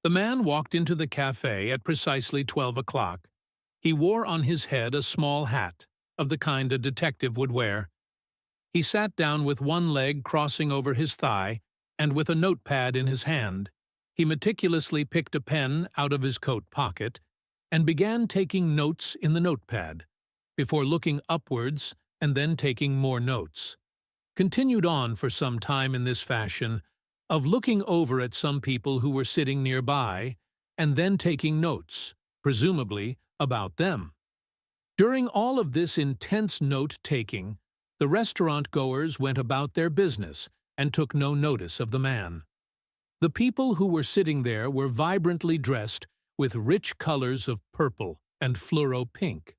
The man walked into the cafe at precisely 12 o'clock. He wore on his head a small hat, of the kind a detective would wear. He sat down with one leg crossing over his thigh and with a notepad in his hand. He meticulously picked a pen out of his coat pocket and began taking notes in the notepad, before looking upwards and then taking more notes. Continued on for some time in this fashion, of looking over at some people who were sitting nearby and then taking notes, presumably about them. During all of this intense note-taking, the restaurant-goers went about their business and took no notice of the man. The people who were sitting there were vibrantly dressed with rich colors of purple and fluoro pink.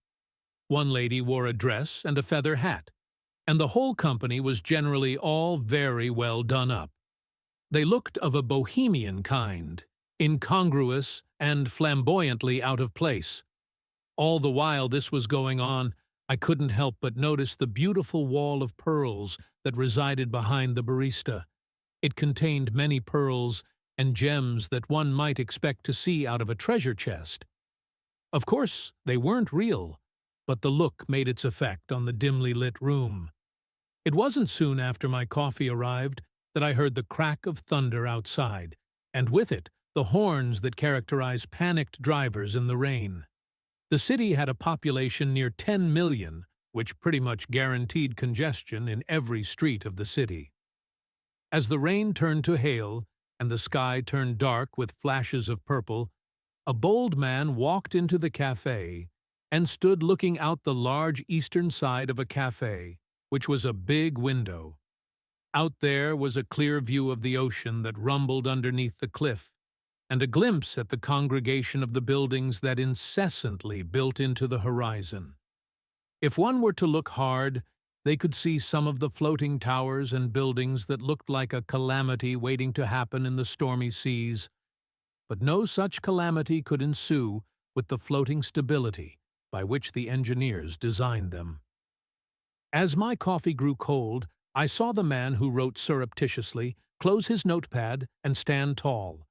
One lady wore a dress and a feather hat, and the whole company was generally all very well done up. They looked of a bohemian kind, incongruous and flamboyantly out of place. All the while this was going on, I couldn't help but notice the beautiful wall of pearls that resided behind the barista. It contained many pearls and gems that one might expect to see out of a treasure chest. Of course, they weren't real, but the look made its effect on the dimly lit room. It wasn't soon after my coffee arrived that I heard the crack of thunder outside, and with it the horns that characterize panicked drivers in the rain. The city had a population near 10 million, which pretty much guaranteed congestion in every street of the city. As the rain turned to hail and the sky turned dark with flashes of purple, a bold man walked into the cafe and stood looking out the large eastern side of a cafe, which was a big window. Out there was a clear view of the ocean that rumbled underneath the cliff, and a glimpse at the congregation of the buildings that incessantly built into the horizon. If one were to look hard, they could see some of the floating towers and buildings that looked like a calamity waiting to happen in the stormy seas. But no such calamity could ensue with the floating stability by which the engineers designed them. As my coffee grew cold, I saw the man who wrote surreptitiously close his notepad and stand tall.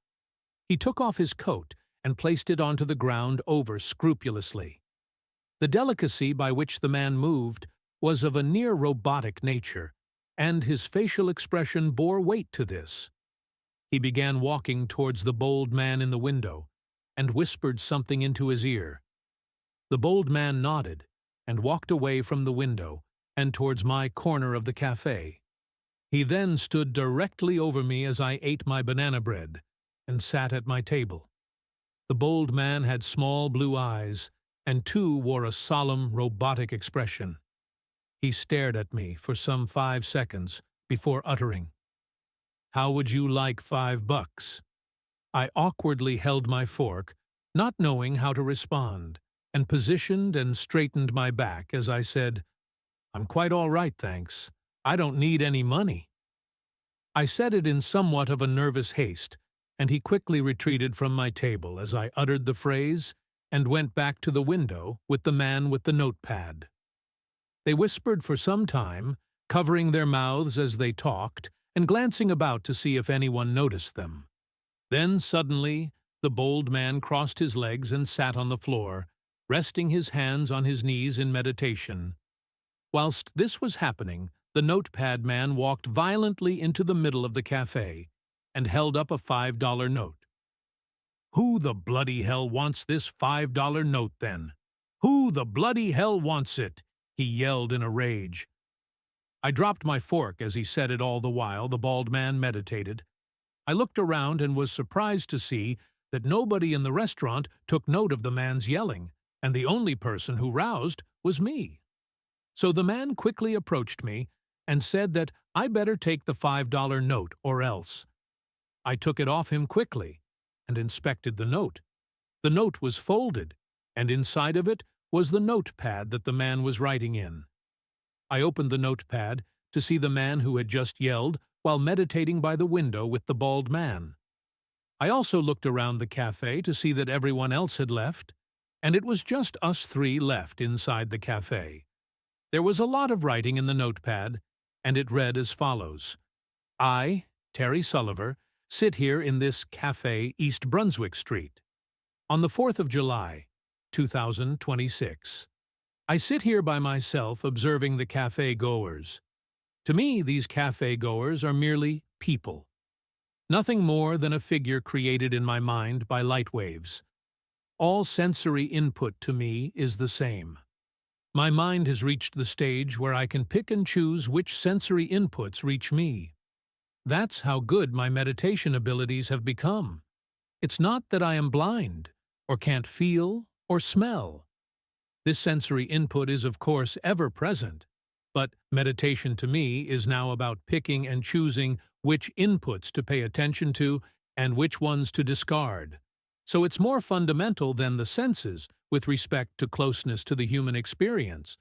He took off his coat and placed it onto the ground over scrupulously. The delicacy by which the man moved was of a near robotic nature, and his facial expression bore weight to this. He began walking towards the bold man in the window and whispered something into his ear. The bold man nodded and walked away from the window and towards my corner of the cafe. He then stood directly over me as I ate my banana bread and sat at my table. The bold man had small blue eyes, and too wore a solemn, robotic expression. He stared at me for some 5 seconds before uttering, "How would you like $5?" I awkwardly held my fork, not knowing how to respond, and positioned and straightened my back as I said, "I'm quite all right, thanks. I don't need any money." I said it in somewhat of a nervous haste, and he quickly retreated from my table as I uttered the phrase and went back to the window with the man with the notepad. They whispered for some time, covering their mouths as they talked and glancing about to see if anyone noticed them. Then suddenly the bold man crossed his legs and sat on the floor, resting his hands on his knees in meditation. Whilst this was happening, the notepad man walked violently into the middle of the cafe and held up a $5 note. "Who the bloody hell wants this $5 note, then? Who the bloody hell wants it?" he yelled in a rage. I dropped my fork as he said it. All the while the bald man meditated. I looked around and was surprised to see that nobody in the restaurant took note of the man's yelling, and the only person who roused was me. So the man quickly approached me and said that I better take the $5 note or else. I took it off him quickly and inspected the note. The note was folded, and inside of it was the notepad that the man was writing in. I opened the notepad to see the man who had just yelled while meditating by the window with the bald man. I also looked around the cafe to see that everyone else had left, and it was just us three left inside the cafe. There was a lot of writing in the notepad, and it read as follows: I, Terry Sullivan, sit here in this cafe East Brunswick Street. On the 4th of July, 2026. I sit here by myself observing the cafe goers. To me, these cafe goers are merely people. Nothing more than a figure created in my mind by light waves. All sensory input to me is the same. My mind has reached the stage where I can pick and choose which sensory inputs reach me. That's how good my meditation abilities have become. It's not that I am blind, or can't feel, or smell. This sensory input is of course ever present, but meditation to me is now about picking and choosing which inputs to pay attention to and which ones to discard. So it's more fundamental than the senses with respect to closeness to the human experience,